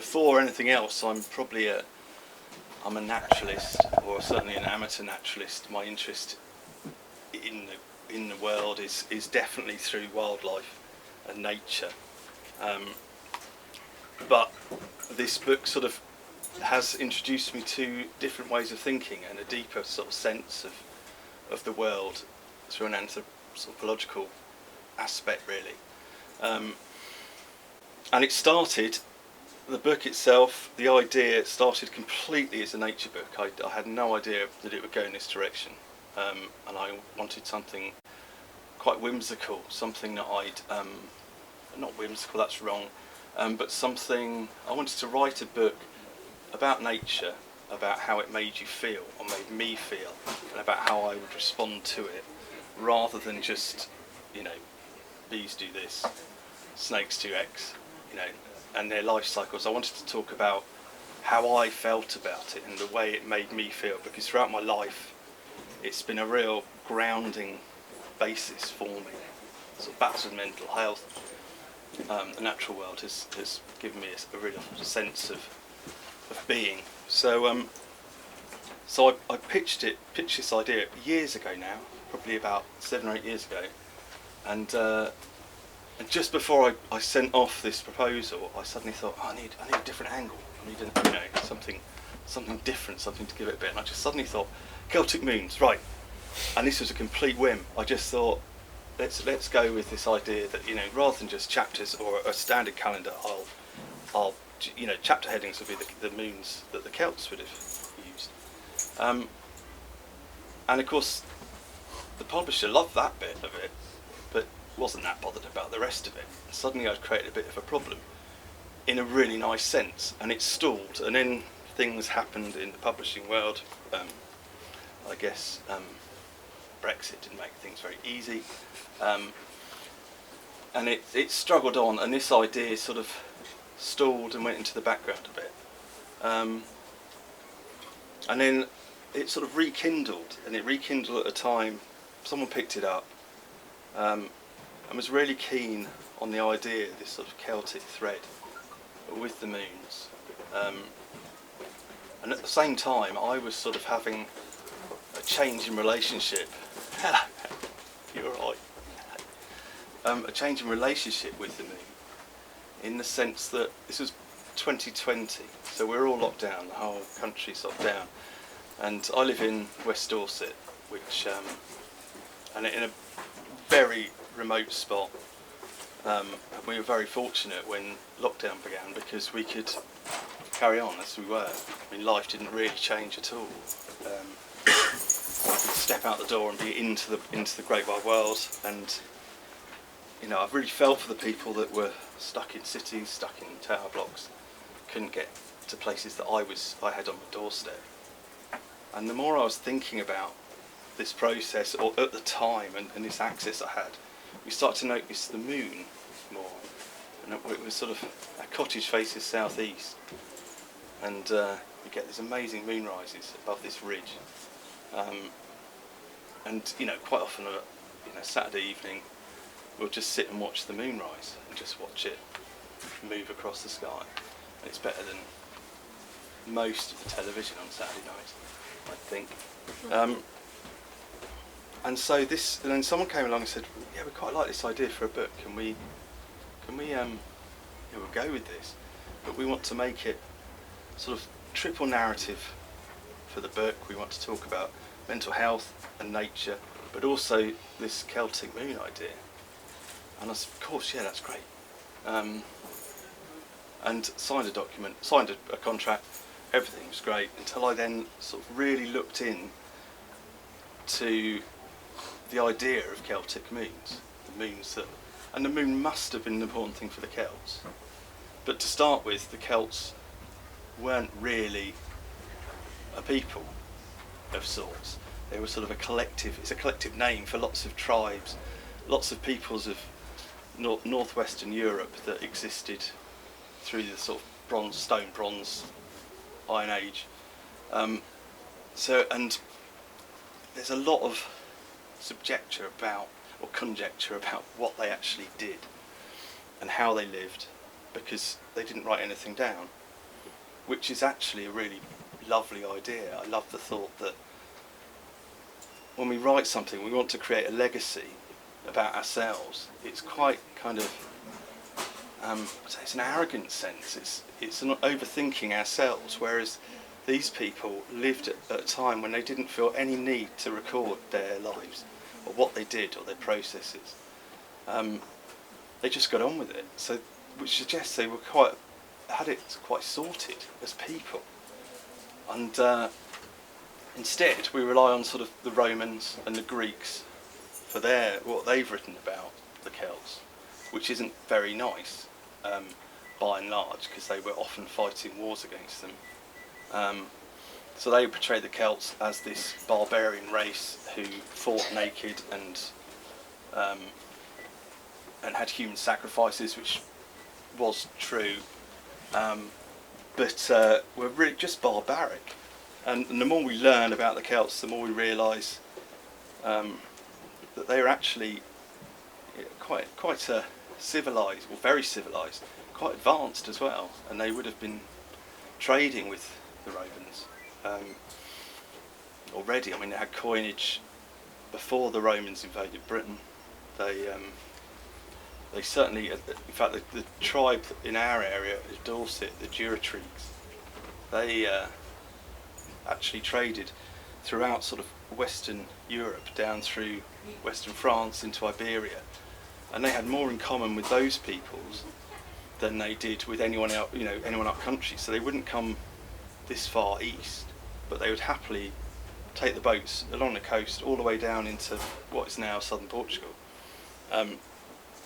before anything else, I'm a naturalist, or certainly an amateur naturalist. My interest in the world is definitely through wildlife and nature. But this book sort of has introduced me to different ways of thinking and a deeper sort of sense of the world through an anthropological aspect, really. And it started, the book itself, the idea started completely as a nature book. I had no idea that it would go in this direction, and I wanted something quite whimsical, something that not whimsical, that's wrong, but something, I wanted to write a book about nature, about how it made you feel, or made me feel, and about how I would respond to it, rather than just, bees do this, snakes do X, and their life cycles. I wanted to talk about how I felt about it and the way it made me feel, because throughout my life it's been a real grounding basis for me, sort of battles with mental health. The natural world has given me a real sense of being. So I pitched this idea years ago now, probably about 7 or 8 years ago, and just before I sent off this proposal, I suddenly thought, I need a different angle. I need something different, something to give it a bit. And I just suddenly thought, Celtic moons, right? And this was a complete whim. I just thought, let's go with this idea that rather than just chapters or a standard calendar, I'll chapter headings would be the moons that the Celts would have used. And of course, the publisher loved that bit of it, but wasn't that bothered about the rest of it. And suddenly I'd created a bit of a problem in a really nice sense, and it stalled. And then things happened in the publishing world. I guess Brexit didn't make things very easy, and it struggled on, and this idea sort of stalled and went into the background a bit. And then it sort of rekindled, and it rekindled at a time someone picked it up and was really keen on the idea, this sort of Celtic thread with the moons. And at the same time, I was sort of having a change in relationship. You're right. A change in relationship with the moon, in the sense that this was 2020, so we're all locked down, the whole country's locked down, and I live in West Dorset, which and in a very remote spot. And we were very fortunate when lockdown began, because we could carry on as we were. I mean, life didn't really change at all. We could step out the door and be into the great wide world, and I've really felt for the people that were stuck in cities, stuck in tower blocks, couldn't get to places that I had on my doorstep. And the more I was thinking about this process, or at the time, and this access I had, we started to notice the moon more. And it was sort of, our cottage faces southeast, and we get these amazing moon rises above this ridge. And quite often, Saturday evening, we'll just sit and watch the moon rise and just watch it move across the sky. And it's better than most of the television on Saturday night, I think. And then someone came along and said, "Yeah, we quite like this idea for a book. Can we we'll go with this, but we want to make it sort of triple narrative for the book. We want to talk about mental health and nature, but also this Celtic moon idea." And I said, "Of course, yeah, that's great." And signed a contract. Everything was great, until I then sort of really looked in to the idea of Celtic moons, and the moon must have been an important thing for the Celts. But to start with, the Celts weren't really a people of sorts. They were sort of a collective. It's a collective name for lots of tribes, lots of peoples of northwestern Europe that existed through the sort of stone, bronze, Iron Age. And there's a lot of conjecture about what they actually did and how they lived, because they didn't write anything down. which is actually a really lovely idea. I love the thought that when we write something, we want to create a legacy about ourselves. It's quite kind of, it's an arrogant sense. It's not overthinking ourselves, whereas these people lived at a time when they didn't feel any need to record their lives or what they did or their processes. They just got on with it. So, which suggests they were had it quite sorted as people. And instead, we rely on sort of the Romans and the Greeks for what they've written about the Celts, which isn't very nice by and large, because they were often fighting wars against them. So they portray the Celts as this barbarian race who fought naked and had human sacrifices, which was true, but were really just barbaric. And the more we learn about the Celts, the more we realise that they are actually quite civilised, or very civilised, quite advanced as well, and they would have been trading with the Romans already. I mean, they had coinage before the Romans invaded Britain. They certainly, in fact, the tribe in our area of Dorset, the Durotriges, they actually traded throughout sort of Western Europe down through Western France into Iberia, and they had more in common with those peoples than they did with anyone else, anyone up country. So they wouldn't come this far east, but they would happily take the boats along the coast all the way down into what is now southern Portugal,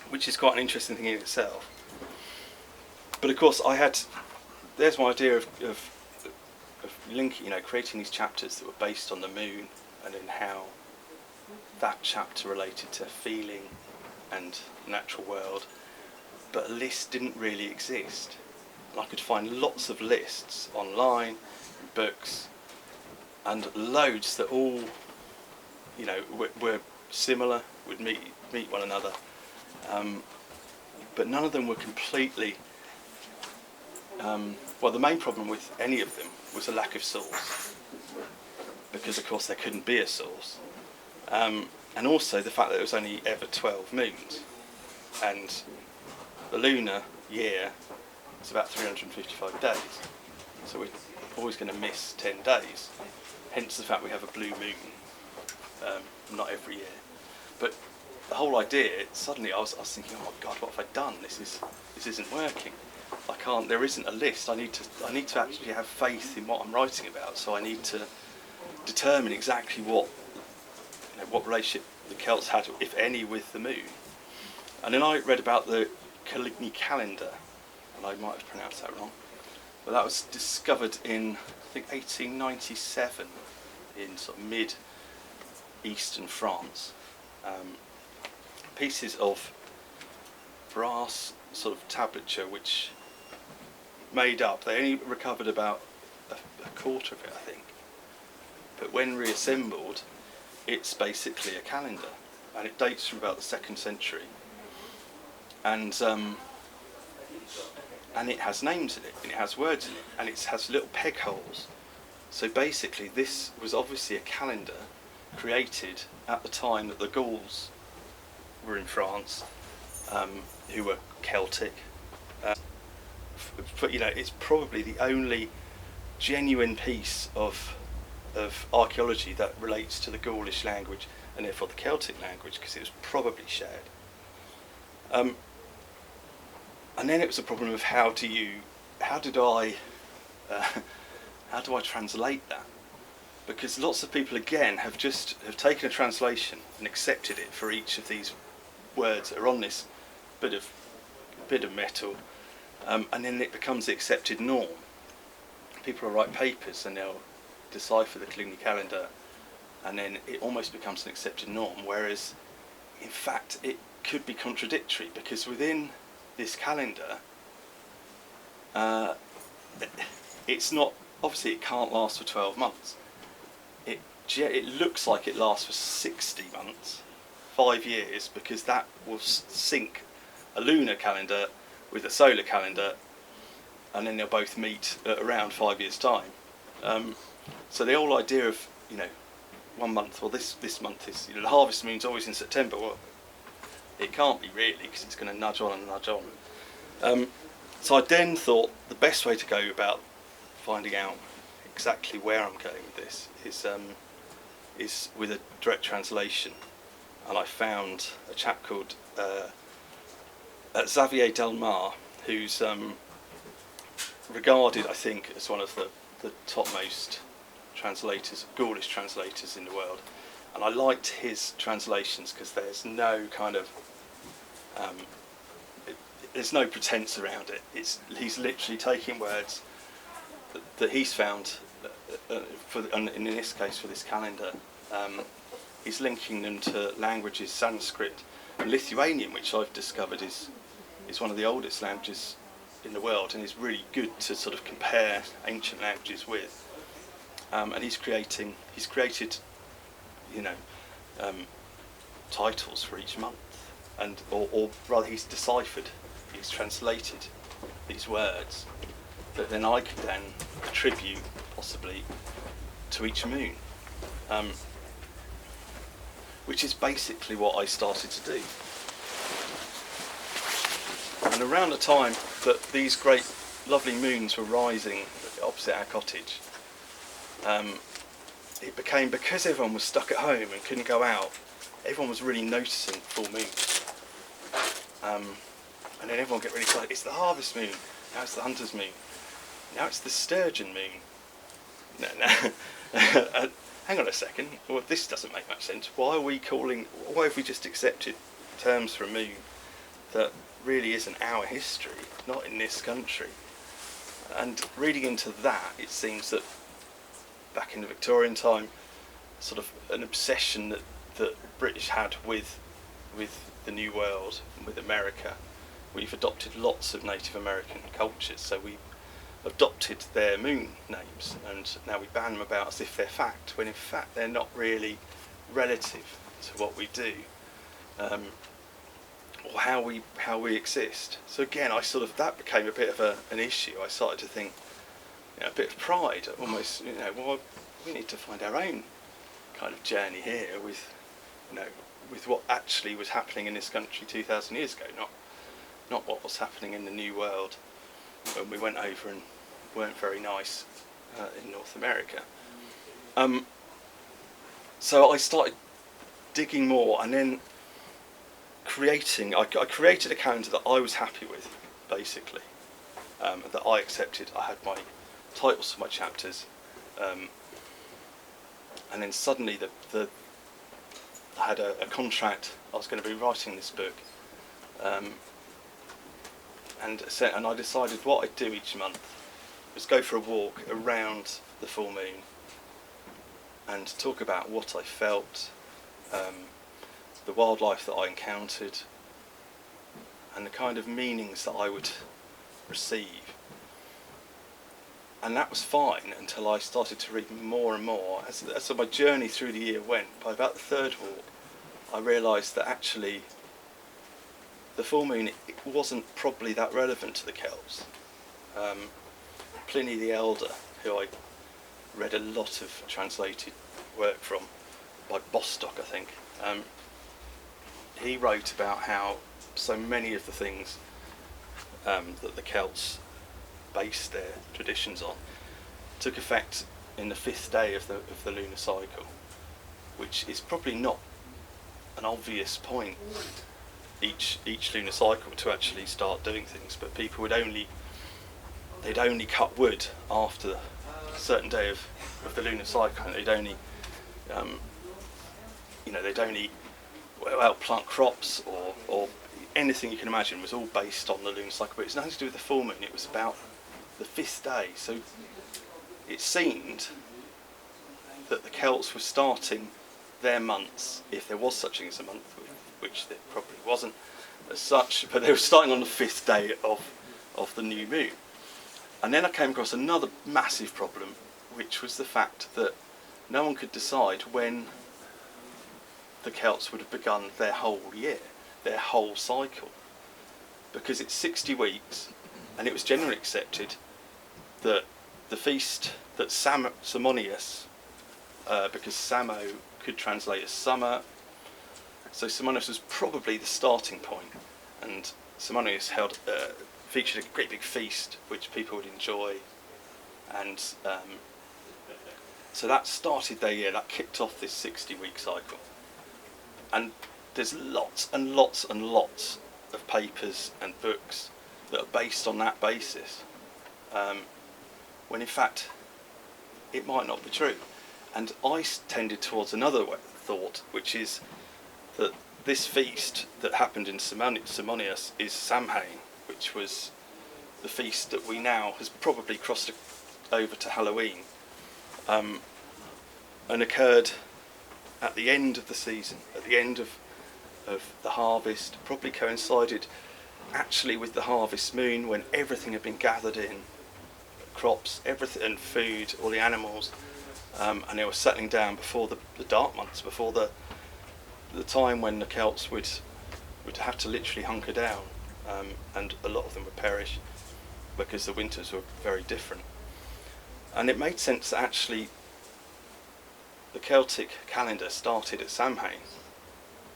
which is quite an interesting thing in itself. But of course, there's my idea of linking, creating these chapters that were based on the moon, and in how that chapter related to feeling and the natural world, but a list didn't really exist. And I could find lots of lists online, in books, and loads that all, were similar, would meet one another, but none of them were completely. Well, the main problem with any of them was a lack of source, because of course there couldn't be a source, and also the fact that there was only ever 12 moons, and the lunar year is about 355 days, so we're always going to miss 10 days, hence the fact we have a blue moon, not every year. But the whole idea, suddenly I was thinking, oh my God, what have I done? This isn't working. There isn't a list. I need to actually have faith in what I'm writing about. So I need to determine exactly what relationship the Celts had, if any, with the moon. And then I read about the Caligny calendar, and I might have pronounced that wrong, but that was discovered in, I think, 1897 in sort of mid-eastern France. Pieces of brass sort of tablature which made up, they only recovered about a quarter of it, I think, but when reassembled it's basically a calendar, and it dates from about the 2nd century, and it has names in it, and it has words in it, and it has little peg holes. So basically this was obviously a calendar created at the time that the Gauls were in France, who were Celtic. But it's probably the only genuine piece of archaeology that relates to the Gaulish language, and therefore the Celtic language, because it was probably shared. And then it was a problem of how do I translate that? Because lots of people again have taken a translation and accepted it for each of these words that are on this bit of metal, and then it becomes the accepted norm. People will write papers and they'll decipher the Caligny calendar, and then it almost becomes an accepted norm, whereas in fact it could be contradictory, because within this calendar it's not, obviously it can't last for 12 months. It looks like it lasts for 60 months, 5 years, because that will sync a lunar calendar with a solar calendar, and then they'll both meet at around 5 years' time. So the whole idea of, 1 month, well this month is, the harvest moon's always in September, well it can't be really, because it's going to nudge on and nudge on. So I then thought the best way to go about finding out exactly where I'm going with this is with a direct translation, and I found a chap called Xavier Delmar, who's regarded, I think, as one of the topmost translators, Gaulish translators in the world, and I liked his translations because there's no kind of there's no pretense around it. He's literally taking words that he's found, in this case for this calendar, he's linking them to languages, Sanskrit and Lithuanian, which I've discovered is one of the oldest languages in the world, and is really good to sort of compare ancient languages with. And he's created, titles for each month, and or rather, he's deciphered, he's translated these words that then I could then attribute possibly to each moon, which is basically what I started to do. And around the time that these great lovely moons were rising opposite our cottage, it became, because everyone was stuck at home and couldn't go out, everyone was really noticing full moons. And then everyone get really excited. It's the harvest moon, now it's the hunter's moon, now it's the sturgeon moon. No. Hang on a second, well, this doesn't make much sense. Why have we just accepted terms for a moon that really isn't our history, not in this country? And reading into that, it seems that back in the Victorian time, sort of an obsession that the British had with the New World and with America. We've adopted lots of Native American cultures, so we adopted their moon names, and now we ban them about as if they're fact, when in fact they're not really relative to what we do, or how we exist. So again, that became a bit of an issue. I started to think, a bit of pride, almost. Well, we need to find our own kind of journey here with what actually was happening in this country 2,000 years ago, not what was happening in the New World when we went over and weren't very nice in North America. So I started digging more, and then I created a calendar that I was happy with, basically, that I accepted. I had my titles for my chapters, and then suddenly I had a contract. I was going to be writing this book, and I decided what I'd do each month was go for a walk around the full moon and talk about what I felt, the wildlife that I encountered, and the kind of meanings that I would receive. And that was fine until I started to read more and more. As my journey through the year went, by about the third walk, I realised that actually the full moon, it wasn't probably that relevant to the Celts. Pliny the Elder, who I read a lot of translated work from, by Bostock I think, he wrote about how so many of the things that the Celts based their traditions on took effect in the 5th day of the lunar cycle, which is probably not an obvious point each lunar cycle to actually start doing things, but people would only cut wood after a certain day of the lunar cycle, and they'd only plant crops or anything you can imagine was all based on the lunar cycle, but it's nothing to do with the full moon. It was about the 5th day. So it seemed that the Celts were starting their months, if there was such thing as a month, which there probably wasn't as such, but they were starting on the 5th day of the new moon. And then I came across another massive problem, which was the fact that no one could decide when the Celts would have begun their whole year, their whole cycle, because it's 60 weeks, and it was generally accepted that the feast that Simonius, because Samo could translate as summer, so Simonius was probably the starting point, and Simonius featured a great big feast which people would enjoy, and so that started their year, that kicked off this 60-week cycle. And there's lots and lots and lots of papers and books that are based on that basis, when in fact it might not be true. And I tended towards another thought, which is that this feast that happened in Simonius is Samhain, which was the feast that we now has probably crossed over to Halloween, and occurred at the end of the season, at the end of the harvest, probably coincided actually with the harvest moon, when everything had been gathered in, crops, everything, and food, all the animals, and they were settling down before the dark months, before the time when the Celts would have to literally hunker down, and a lot of them would perish because the winters were very different. And it made sense that actually the Celtic calendar started at Samhain,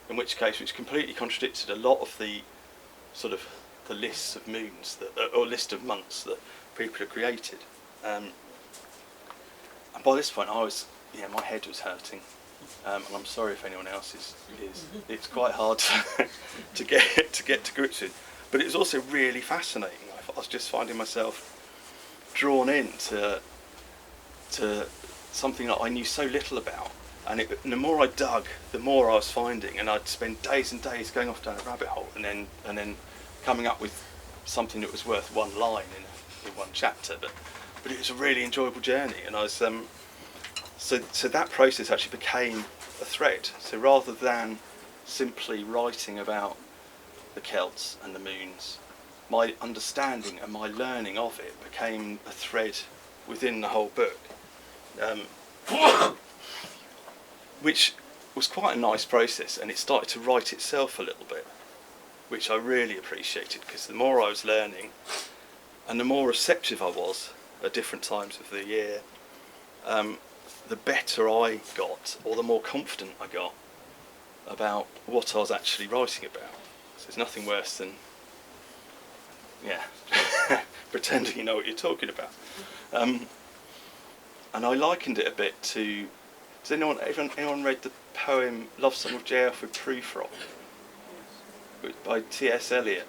in which completely contradicted a lot of the sort of the lists of moons or list of months that people had created. And by this point, my head was hurting, and I'm sorry if anyone else is. It's quite hard to get to grips with, but it was also really fascinating. I was just finding myself drawn in to something that I knew so little about, and the more I dug, the more I was finding, and I'd spend days and days going off down a rabbit hole, and then coming up with something that was worth one line in one chapter. But it was a really enjoyable journey, and I was so that process actually became a thread. So rather than simply writing about the Celts and the moons, my understanding and my learning of it became a thread within the whole book. Which was quite a nice process, and it started to write itself a little bit, which I really appreciated, because the more I was learning and the more receptive I was at different times of the year, the better I got, or the more confident I got about what I was actually writing about. So there's nothing worse than pretending you know what you're talking about. And I likened it a bit to, has anyone read the poem Love Song of J. Alfred Prufrock by T.S. Eliot?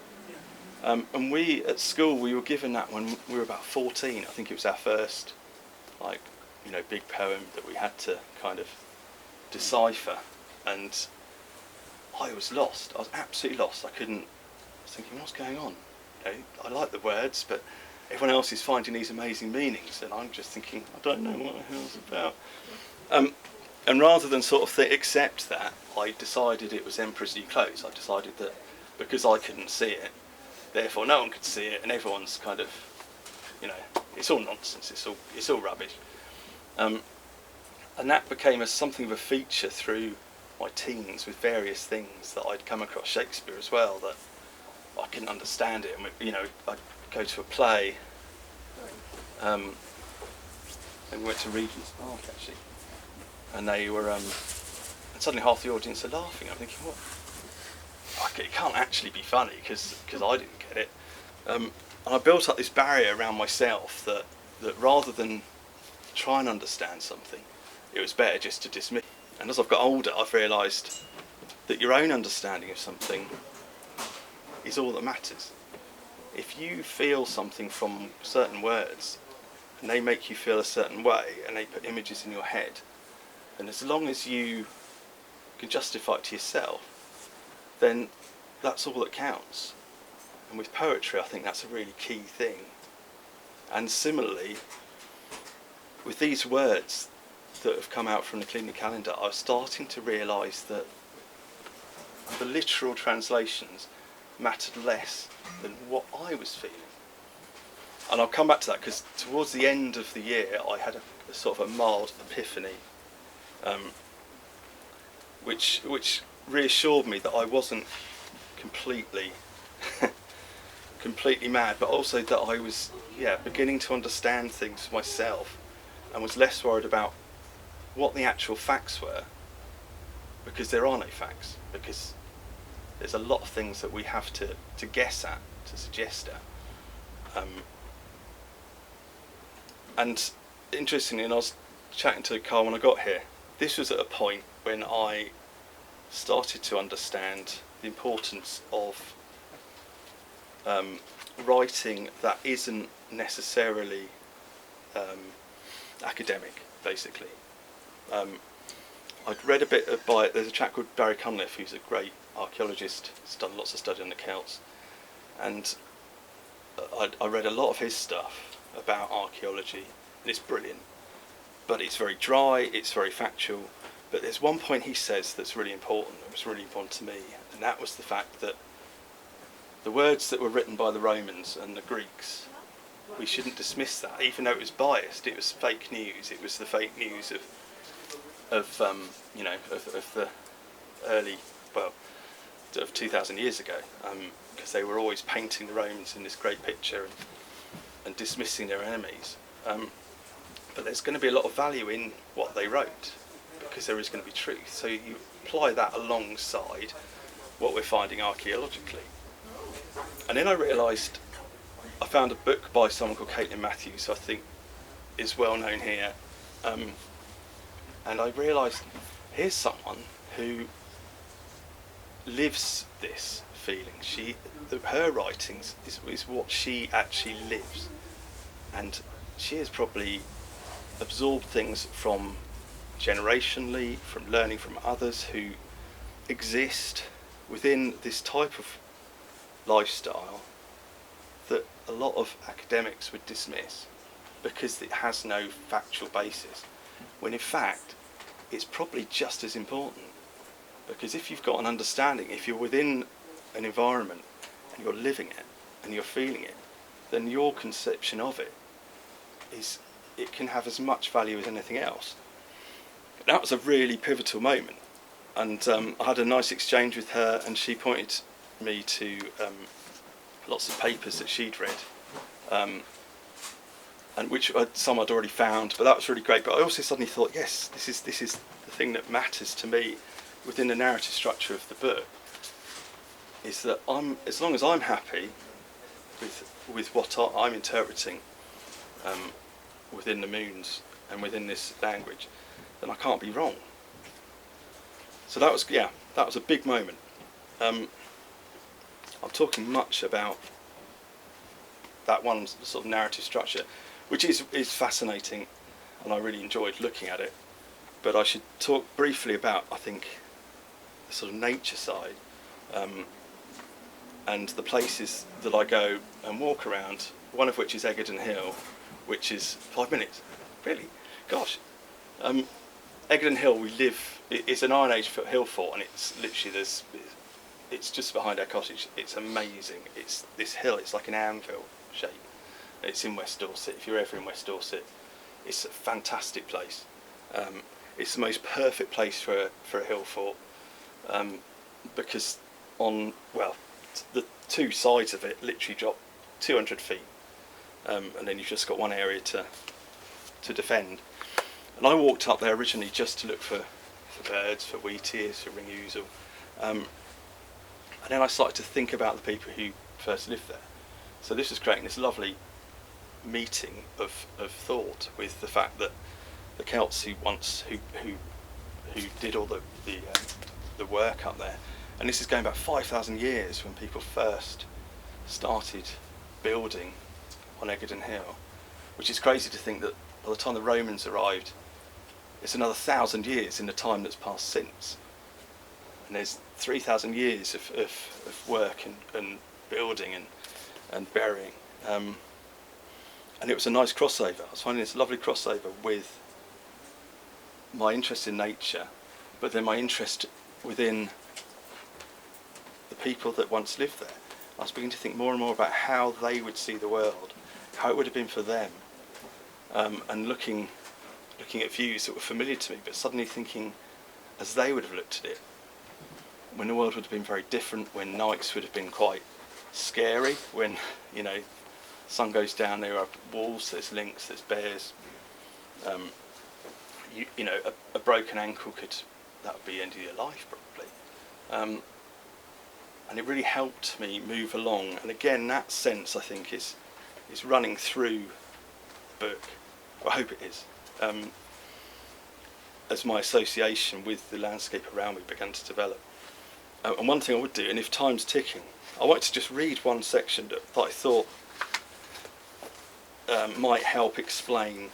And we at school, we were given that when we were about 14. I think it was our first big poem that we had to kind of decipher, and I was lost. I was absolutely lost. I was thinking, what's going on? I like the words, but everyone else is finding these amazing meanings, and I'm just thinking, I don't know what the hell's about. And rather than sort of accept that, I decided it was Emperor's New Clothes. I decided that because I couldn't see it, therefore no one could see it, and everyone's kind of, it's all nonsense. It's all rubbish. And that became something of a feature through my teens, with various things that I'd come across Shakespeare as well, that I couldn't understand it. And I'd go to a play, and we went to Regent's Park actually, and they were, and suddenly half the audience are laughing. I'm thinking, what? It can't actually be funny because I didn't get it. And I built up this barrier around myself that rather than try and understand something, it was better just to dismiss. And as I've got older, I've realised that your own understanding of something is all that matters. If you feel something from certain words, and they make you feel a certain way, and they put images in your head, and as long as you can justify it to yourself, then that's all that counts. And with poetry, I think that's a really key thing. And similarly, with these words that have come out from the Cluny calendar, I was starting to realise that the literal translations mattered less than what I was feeling. And I'll come back to that, because towards the end of the year I had a sort of a mild epiphany, which reassured me that I wasn't completely completely mad, but also that I was beginning to understand things myself and was less worried about what the actual facts were, because there are no facts, because there's a lot of things that we have to guess at, to suggest at. And interestingly, and I was chatting to Carl when I got here, this was at a point when I started to understand the importance of writing that isn't necessarily academic, basically. I'd read a bit there's a chap called Barry Cunliffe, who's a great archaeologist. He's done lots of study on the Celts, and I read a lot of his stuff about archaeology, and it's brilliant, but it's very dry, it's very factual. But there's one point he says that's really important, that was really important to me, and that was the fact that the words that were written by the Romans and the Greeks, we shouldn't dismiss that, even though it was biased. It was fake news. It was the fake news of the early, of 2,000 years ago, because they were always painting the Romans in this great picture and dismissing their enemies. But there's going to be a lot of value in what they wrote, because there is going to be truth. So you apply that alongside what we're finding archaeologically. And then I realised, I found a book by someone called Caitlin Matthews, who I think is well known here, and I realised here's someone who lives this feeling. Her writings is what she actually lives, and she has probably absorbed things from generationally, from learning from others who exist within this type of lifestyle that a lot of academics would dismiss because it has no factual basis, when in fact it's probably just as important. Because if you've got an understanding, if you're within an environment and you're living it and you're feeling it, then your conception of it can have as much value as anything else. That was a really pivotal moment, and I had a nice exchange with her, and she pointed me to lots of papers that she'd read, and which some I'd already found, but that was really great. But I also suddenly thought, yes, this is the thing that matters to me within the narrative structure of the book, is that as long as I'm happy with what I'm interpreting within the moons and within this language, then I can't be wrong. So that was a big moment. I'm talking much about that one sort of narrative structure, which is fascinating, and I really enjoyed looking at it. But I should talk briefly about, I think, the sort of nature side, and the places that I go and walk around, one of which is Egerton Hill, which is 5 minutes. Really? Gosh. Egerton Hill, we live, it's an Iron Age hill fort, and it's literally, it's just behind our cottage. It's amazing. It's this hill, it's like an anvil shape. It's in West Dorset. If you're ever in West Dorset, it's a fantastic place. It's the most perfect place for a hill fort, because the two sides of it literally drop 200 feet, and then you've just got one area to defend. And I walked up there originally just to look for birds, for wheatears, for ring ouzel, and then I started to think about the people who first lived there. So this was creating this lovely meeting of thought with the fact that the Celts who did all the work up there, and this is going back 5,000 years when people first started building on Egerton Hill, which is crazy to think that by the time the Romans arrived, it's another 1,000 years in the time that's passed since, and there's 3,000 years of work and building and burying, and it was a nice crossover. I was finding this lovely crossover with my interest in nature, but then my interest within the people that once lived there. I was beginning to think more and more about how they would see the world, how it would have been for them, and looking at views that were familiar to me, but suddenly thinking as they would have looked at it, when the world would have been very different, when nights would have been quite scary when, you know, sun goes down, there are wolves, there's lynx, there's bears. You know, a broken ankle that would be the end of your life probably. And it really helped me move along. And again, that sense I think is running through the book. I hope it is. As my association with the landscape around me began to develop. And one thing I would do, and if time's ticking, I wanted to just read one section that I thought might help explain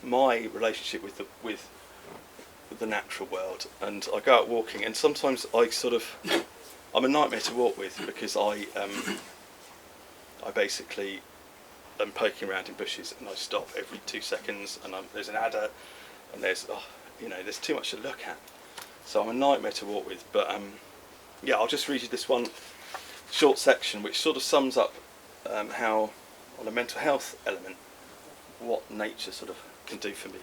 my relationship with the natural world. And I go out walking, and sometimes I'm a nightmare to walk with, because I basically am poking around in bushes and I stop every 2 seconds, and there's an adder, and there's too much to look at. So I'm a nightmare to walk with. But I'll just read you this one short section which sort of sums up how, on a mental health element, what nature sort of can do for me,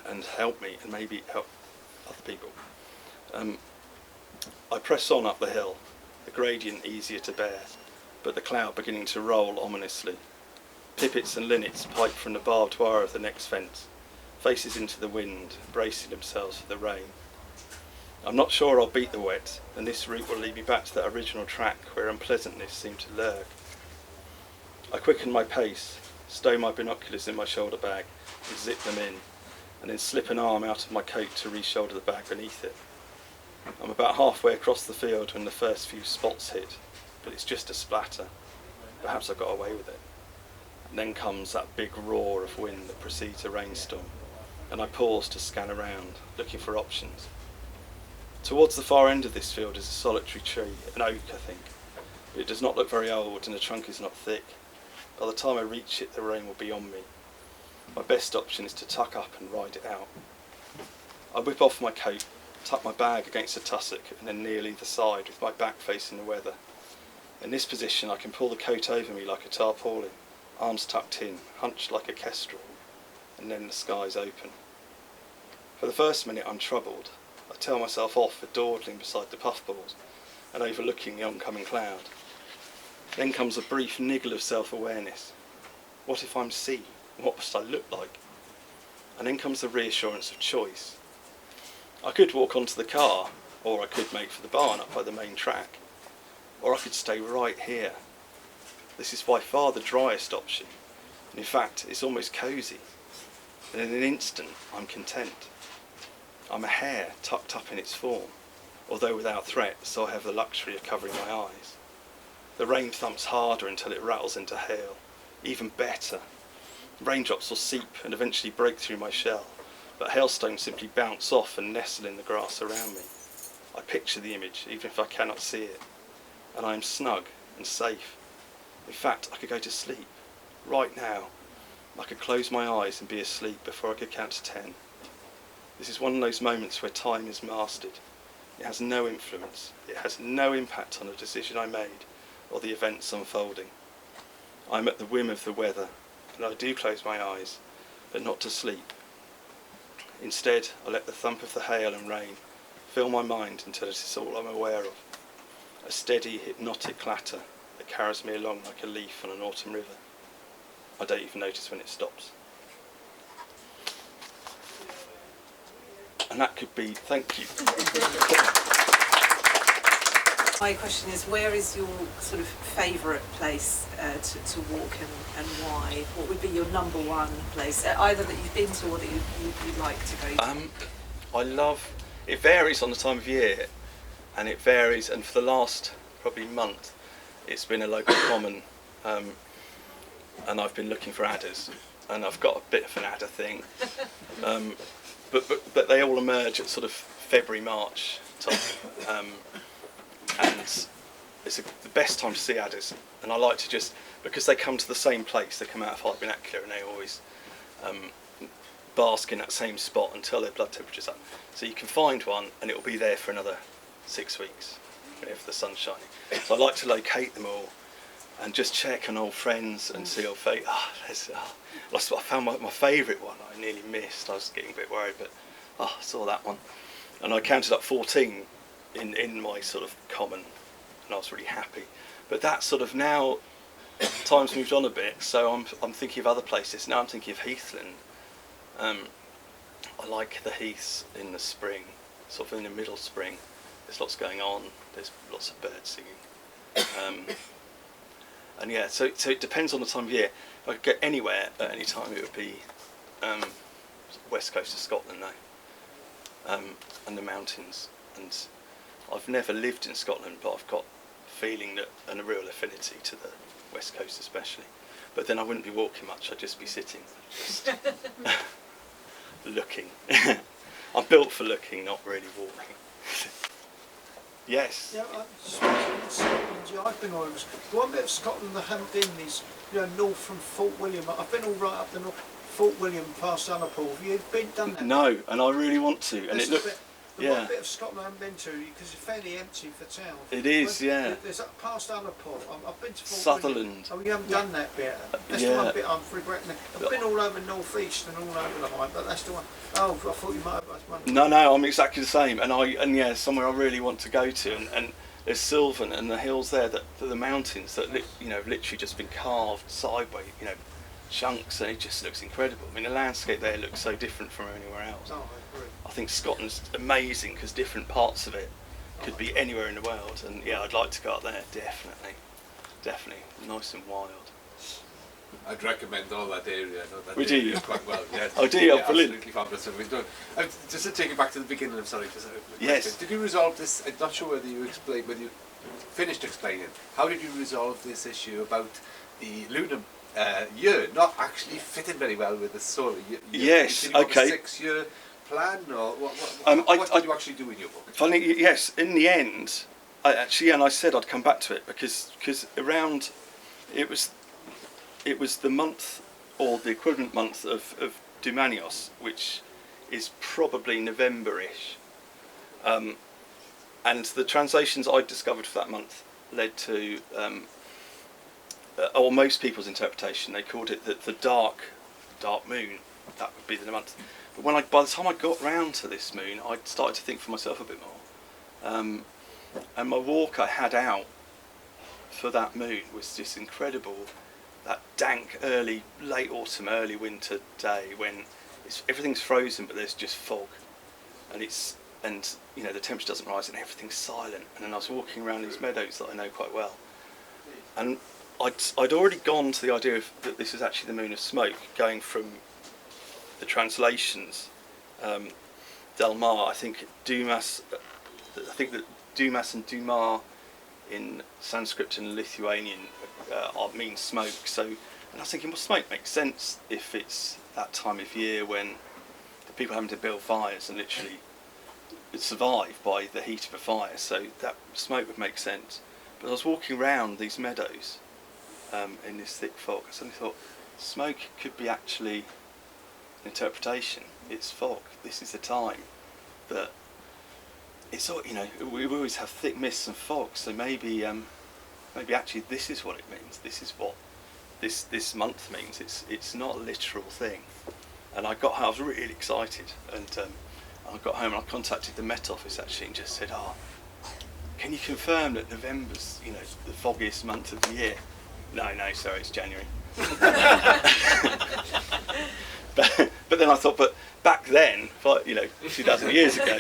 and help me, and maybe help other people. I press on up the hill, the gradient easier to bear, but the cloud beginning to roll ominously. Pipits and linnets pipe from the barbed wire of the next fence, faces into the wind, bracing themselves for the rain. I'm not sure I'll beat the wet, and this route will lead me back to that original track where unpleasantness seemed to lurk. I quicken my pace, stow my binoculars in my shoulder bag and zip them in, and then slip an arm out of my coat to re-shoulder the bag beneath it. I'm about halfway across the field when the first few spots hit, but it's just a splatter. Perhaps I got away with it. And then comes that big roar of wind that precedes a rainstorm, and I pause to scan around, looking for options. Towards the far end of this field is a solitary tree, an oak I think. It does not look very old and the trunk is not thick. By the time I reach it, the rain will be on me. My best option is to tuck up and ride it out. I whip off my coat, tuck my bag against a tussock, and then kneel either side with my back facing the weather. In this position I can pull the coat over me like a tarpaulin, arms tucked in, hunched like a kestrel, and then the sky's open. For the first minute I'm troubled. I tell myself off for dawdling beside the puffballs and overlooking the oncoming cloud. Then comes a brief niggle of self-awareness. What if I'm C? What must I look like? And then comes the reassurance of choice. I could walk onto the car, or I could make for the barn up by the main track, or I could stay right here. This is by far the driest option, and in fact it's almost cosy. And in an instant I'm content. I'm a hare tucked up in its form, although without threat, so I have the luxury of covering my eyes. The rain thumps harder until it rattles into hail. Even better. Raindrops will seep and eventually break through my shell, but hailstones simply bounce off and nestle in the grass around me. I picture the image, even if I cannot see it, and I am snug and safe. In fact, I could go to sleep, right now. I could close my eyes and be asleep before I could count to 10. This is one of those moments where time is mastered. It has no influence, it has no impact on the decision I made or the events unfolding. I'm at the whim of the weather, and I do close my eyes, but not to sleep. Instead, I let the thump of the hail and rain fill my mind until it is all I'm aware of. A steady, hypnotic clatter that carries me along like a leaf on an autumn river. I don't even notice when it stops. And that could be, thank you. My question is, where is your sort of favourite place to walk, and why? What would be your number one place, either that you've been to or that you'd like to go to? It varies on the time of year, and it varies, and for the last probably month it's been a local common, and I've been looking for adders, and I've got a bit of an adder thing. But they all emerge at sort of February, March time, and it's the best time to see adders. And I like to just, because they come to the same place, they come out of high binocular, and they always bask in that same spot until their blood temperature's up. So you can find one, and it will be there for another 6 weeks, whenever the sun's shining. So I like to locate them all and just check on old friends and see old face. I found my favourite one. I nearly missed. I was getting a bit worried, but I saw that one, and I counted up 14 in my sort of common, and I was really happy. But that sort of now, time's moved on a bit, so I'm thinking of other places. Now I'm thinking of heathland. I like the heaths in the spring, sort of in the middle spring. There's lots going on. There's lots of birds singing. And yeah, so it depends on the time of year. If I could get anywhere at any time, it would be west coast of Scotland now, and the mountains. And I've never lived in Scotland, but I've got a feeling that, and a real affinity to the west coast especially. But then I wouldn't be walking much, I'd just be sitting, just looking. I'm built for looking, not really walking. Yes. Yeah, I've been all over. The one bit of Scotland that I haven't been is, north from Fort William. I've been all right up the north, Fort William past Ullapool. Have you done that? No, and I really want to. And it looks. The one bit of Scotland I haven't been to, because it's fairly empty for town. It is, yeah. There's past Ullapool. I've been to Fort Sutherland. William. Oh, you haven't done that bit. That's the one bit I'm regretting. I've been all over North East and all over the High, but that's the one. Oh, I thought you might have. No, I'm exactly the same. And somewhere I really want to go to. And there's Sylvan and the hills there, that the mountains that literally just been carved sideways, chunks, and it just looks incredible. I mean, the landscape there looks so different from anywhere else. Oh, I agree. I think Scotland's amazing because different parts of it could be anywhere in the world, and yeah, I'd like to go up there, definitely, nice and wild. I'd recommend all that area. I know that Would area you? quite well. Yeah. Oh, do you? Yeah, Brilliant. absolutely fabulous. We've done. Just to take it back to the beginning. I'm sorry. Yes. Did you resolve this? I'm not sure whether you finished explaining. How did you resolve this issue about the lunar year not actually fitting very well with the solar year? Yes. Did you have Okay. a 6-year plan, or what did you actually do in your book? Funny, yes. In the end, I said I'd come back to it because around it was the month, or the equivalent month of Dumanios, which is probably November-ish, and the translations I discovered for that month led to, or most people's interpretation, they called it the dark moon. That would be the month. But by the time I got round to this moon, I started to think for myself a bit more. And my walk I had out for that moon was just incredible. That dank, late autumn, early winter day when everything's frozen, but there's just fog, and the temperature doesn't rise and everything's silent. And then I was walking around these meadows that I know quite well, and I'd already gone to the idea that this is actually the moon of smoke, going from the translations. Delmar, I think that Dumas and Dumar in Sanskrit and Lithuanian mean smoke. So, and I was thinking, well, smoke makes sense if it's that time of year when the people having to build fires and literally survive by the heat of a fire. So that smoke would make sense. But I was walking around these meadows in this thick fog. I suddenly thought, smoke could be actually an interpretation. It's fog. This is the time that it's all, we always have thick mists and fog. So maybe actually this is what it means. This is what this month means. It's not a literal thing. And I was really excited, and I got home and I contacted the Met Office actually and just said, can you confirm that November's the foggiest month of the year? No, sorry, it's January. But then I thought, but back then, 2,000 years ago,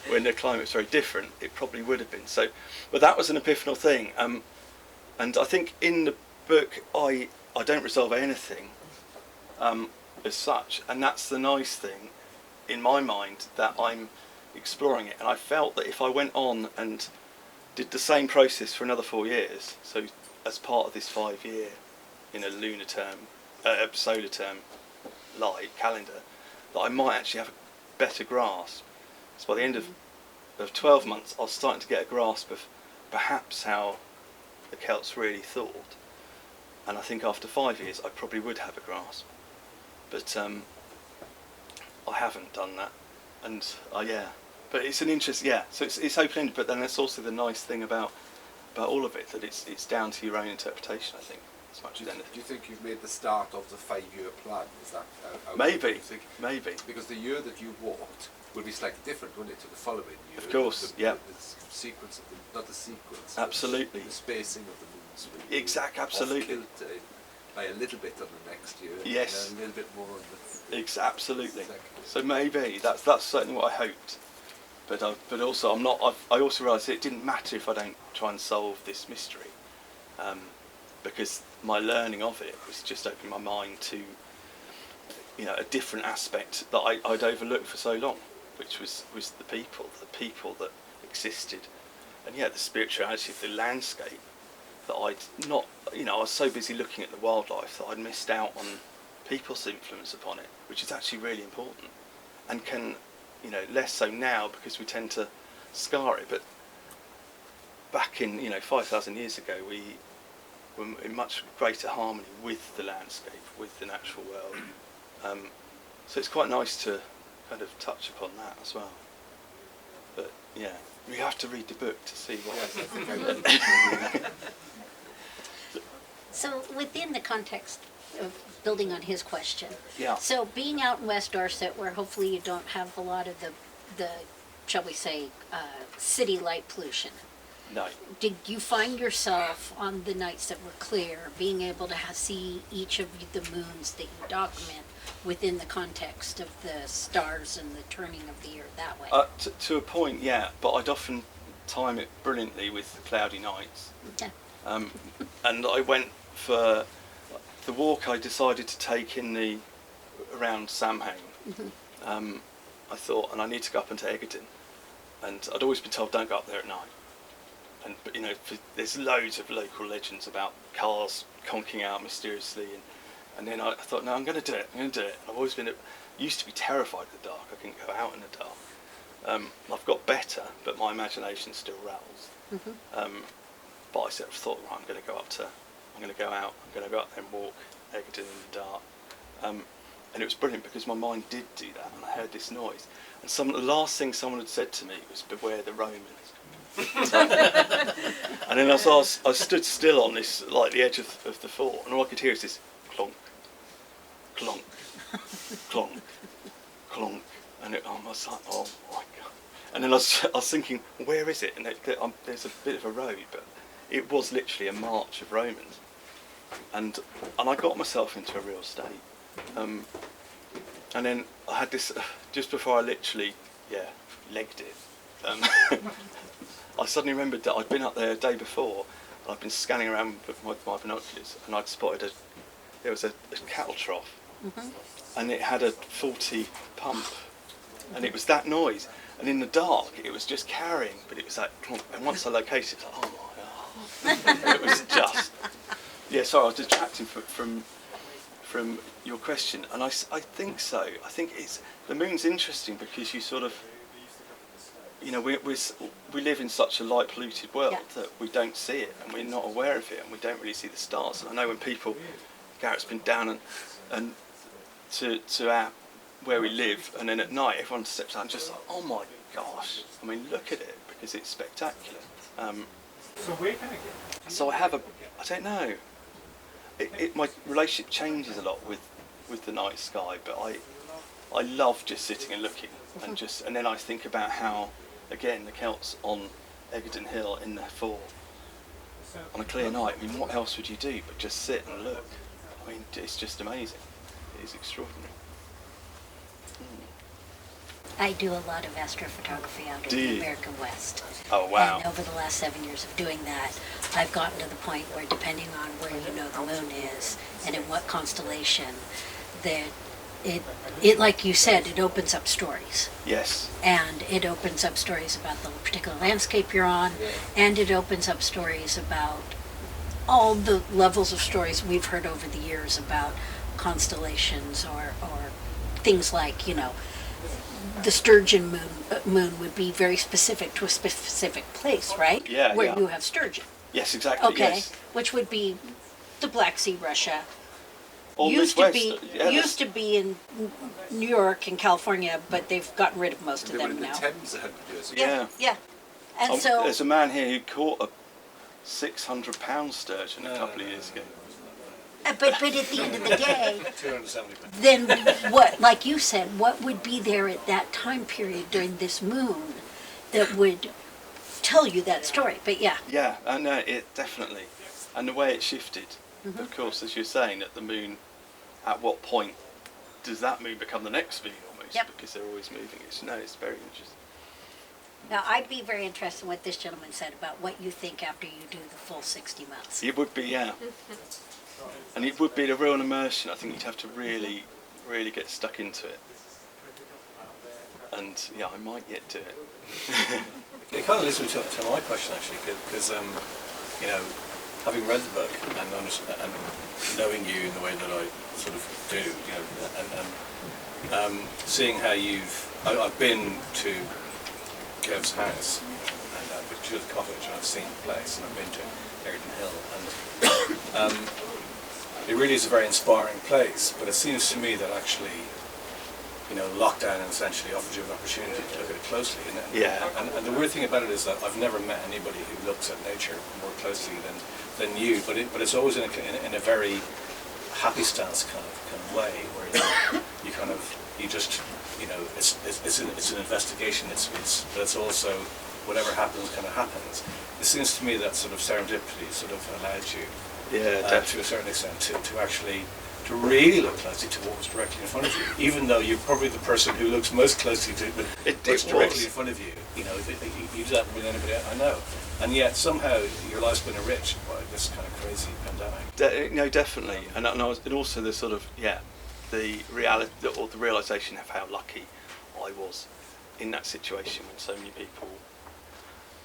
when the climate was very different, it probably would have been. So, but that was an epiphanal thing. And I think in the book, I don't resolve anything as such, and that's the nice thing in my mind, that I'm exploring it. And I felt that if I went on and did the same process for another 4 years, so as part of this 5-year in a lunar term, solar term calendar, that I might actually have a better grasp. So by the end of 12 months, I was starting to get a grasp of perhaps how the Celts really thought. And I think after 5 years, I probably would have a grasp. But I haven't done that. And but it's an interest, so it's open-ended, but then that's also the nice thing about all of it, that it's down to your own interpretation, I think. as much as anything. Do you think you've made the start of the 5-year plan? Is that Maybe, maybe. Because the year that you walked will be slightly different, won't it, to the following year? Of course, the, yeah. The sequence of the, not the sequence. Absolutely. The spacing of the moons will be Absolutely. off-kilter by a little bit on the next year. Yes. And a little bit more on the... Absolutely. Second. So maybe that's certainly what I hoped. But also I'm not. I also realised it didn't matter if I don't try and solve this mystery, because my learning of it was just opening my mind to, you know, a different aspect that I'd overlooked for so long, which was the people that existed, and the spirituality of the landscape that I'd not. You know, I was so busy looking at the wildlife that I'd missed out on people's influence upon it, which is actually really important, and can. You know, less so now because we tend to scar it, but back in 5,000 years ago we were in much greater harmony with the landscape, with the natural world. So it's quite nice to kind of touch upon that as well. But yeah, you have to read the book to see what. Yes, I think I will. So within the context of building on his question, Yeah. so being out in West Dorset, where hopefully you don't have a lot of the shall we say, city light pollution, No. did you find yourself on the nights that were clear being able to see each of the moons that you document within the context of the stars and the turning of the year that way? To a point, yeah, but I'd often time it brilliantly with the cloudy nights. Okay. And I went for the walk I decided to take around Samhain. Mm-hmm. I thought, and I need to go up into Egerton, and I'd always been told don't go up there at night. But there's loads of local legends about cars conking out mysteriously, and then I thought, no, I'm going to do it. I've always used to be terrified of the dark. I couldn't go out in the dark. I've got better, but my imagination still rattles. Mm-hmm. But I sort of thought, right, I'm going to go out there and walk Egerton in the dark. And it was brilliant because my mind did do that, and I heard this noise. And the last thing someone had said to me was, "Beware the Romans." And then I stood still on this, like the edge of the fort, and all I could hear is this clonk, clonk, clonk, clonk, and I was like, oh my god. And then I was thinking, where is it? And there's a bit of a road, but it was literally a march of Romans, and I got myself into a real state. And then I had this, just before I literally, legged it, I suddenly remembered that I'd been up there a day before, and I'd been scanning around with my binoculars, and I'd spotted there was a cattle trough, Mm-hmm. and it had a faulty pump, and it was that noise, and in the dark it was just carrying, but it was like, and once I located it, oh my god, it was just, sorry, I was distracted from your question, and I think so. I think the moon's interesting because you sort of, we live in such a light polluted world that we don't see it, and we're not aware of it, and we don't really see the stars. And I know when Garrett's been down and to where we live, and then at night everyone steps out and just like, oh my gosh, I mean look at it, because it's spectacular. So where can I get? So I don't know. My relationship changes a lot with the night sky, but I love just sitting and looking, and then I think about how, again, the Celts on Egerton Hill in their fort on a clear night. I mean, what else would you do but just sit and look? I mean, it's just amazing. It is extraordinary. I do a lot of astrophotography out in the American West. Oh wow! And over the last 7 years of doing that, I've gotten to the point where, depending on where the moon is and in what constellation, that it like you said, it opens up stories. Yes. And it opens up stories about the particular landscape you're on, and it opens up stories about all the levels of stories we've heard over the years about constellations or things like, the sturgeon moon would be very specific to a specific place, right? Yeah, Where you have sturgeon. Yes, exactly. Okay, yes. which would be the Black Sea, Russia. Or used Midwest. to be in New York and California, but they've gotten rid of most of They were them in the now. Thames 100 years ago. Yeah. And so there's a man here who caught a £600 sturgeon a couple of years ago. But at the end of the day, 270. then what, like you said, what would be there at that time period during this moon that would tell you that story? But yeah. Yeah, I know, it definitely. And the way it shifted, of course, as you're saying, at the moon, at what point does that moon become the next moon almost? Yep. Because they're always moving it. So, no, it's very interesting. Now, I'd be very interested in what this gentleman said about what you think after you do the full 60 months. It would be, yeah. And it would be a real immersion. I think you'd have to really, really get stuck into it. And, yeah, I might yet do it. It kind of leads me to my question, actually, because, you know, having read the book and knowing you in the way that I sort of do, you know, and seeing how I've been to Kev's house and to the cottage, and I've seen the place, and I've been to Ayrton Hill, and it really is a very inspiring place. But it seems to me that actually, you know, lockdown essentially offers you an opportunity to look at it closely. And the weird thing about it is that I've never met anybody who looks at nature more closely than you. But it's always in a very happy stance kind of way, where you just you know, it's an investigation. It's also whatever happens kind of happens. It seems to me that sort of serendipity sort of allowed you, to a certain extent, to actually to really look closely to what was directly in front of you, even though you're probably the person who looks most closely to what's directly in front of you. You know, you do that with anybody I know, and yet somehow your life's been enriched by this kind of crazy pandemic. No, definitely, and also the sort of the reality or the realization of how lucky I was in that situation when so many people,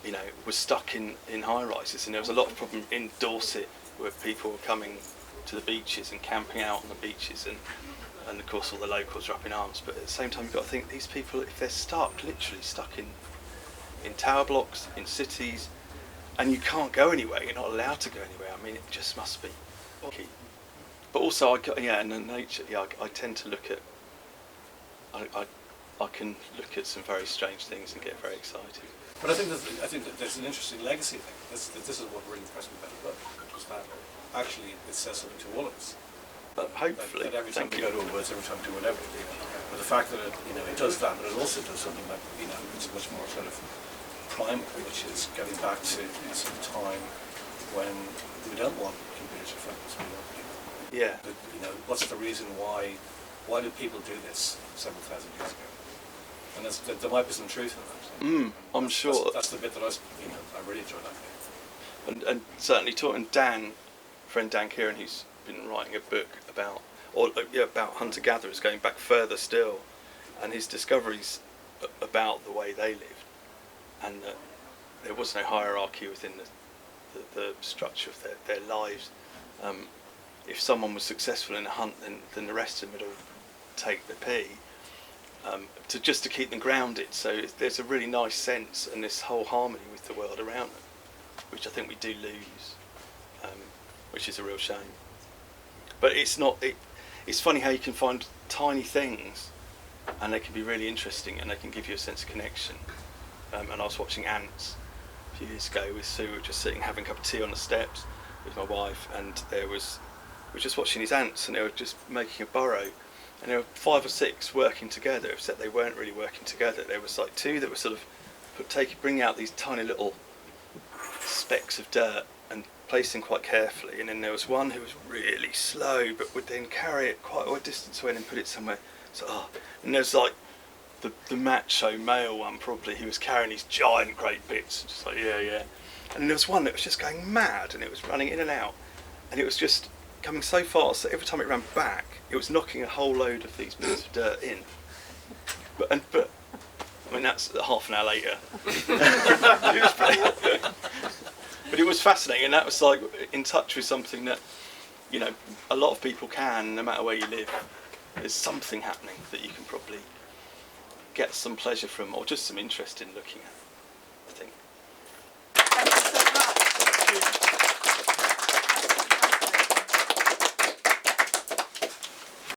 you know, were stuck in high rises, and there was a lot of problem in Dorset where people were coming to the beaches and camping out on the beaches, and of course all the locals are up in arms. But at the same time, you've got to think these people, if they're literally stuck in tower blocks, in cities, and you can't go anywhere, you're not allowed to go anywhere. I mean, it just must be key. But also, in the nature, I tend to look at, I can look at some very strange things and get very excited. But I think that there's an interesting legacy thing. This is what really impressed me about the book, because that actually it says something to all of us. But hopefully, that every time we go to a woods, every time we do whatever, but the fact that it does that, but it also does something that it's much more sort of primal, which is getting back to some time when we don't want computers in front of us. Yeah. But, what's the reason why did people do this several thousand years ago? And there might be some truth in that. I'm sure. That's the bit that I really enjoy that bit. And certainly talking friend Dan Kieran, who's been writing a book about hunter-gatherers going back further still, and his discoveries about the way they lived, and that there was no hierarchy within the structure of their lives. If someone was successful in a hunt, then the rest of them would all take the pee, to keep them grounded. So there's a really nice sense and this whole harmony with the world around them, which I think we do lose, which is a real shame. But it's not. It's funny how you can find tiny things, and they can be really interesting, and they can give you a sense of connection. And I was watching ants a few years ago with Sue. We were just sitting having a cup of tea on the steps with my wife, and we were just watching these ants, and they were just making a burrow, and there were 5 or 6 working together, except they weren't really working together. There was like 2 that were sort of bringing out these tiny little specks of dirt and placing quite carefully, and then there was one who was really slow but would then carry it quite a distance away and put it somewhere. And there's like the macho male one, probably, he was carrying these giant great bits, just like yeah. And then there was one that was just going mad, and it was running in and out, and it was just coming so fast that every time it ran back, it was knocking a whole load of these bits of dirt in. But I mean, that's half an hour later. But it was fascinating, and that was like in touch with something that, a lot of people can, no matter where you live. There's something happening that you can probably get some pleasure from, or just some interest in looking at.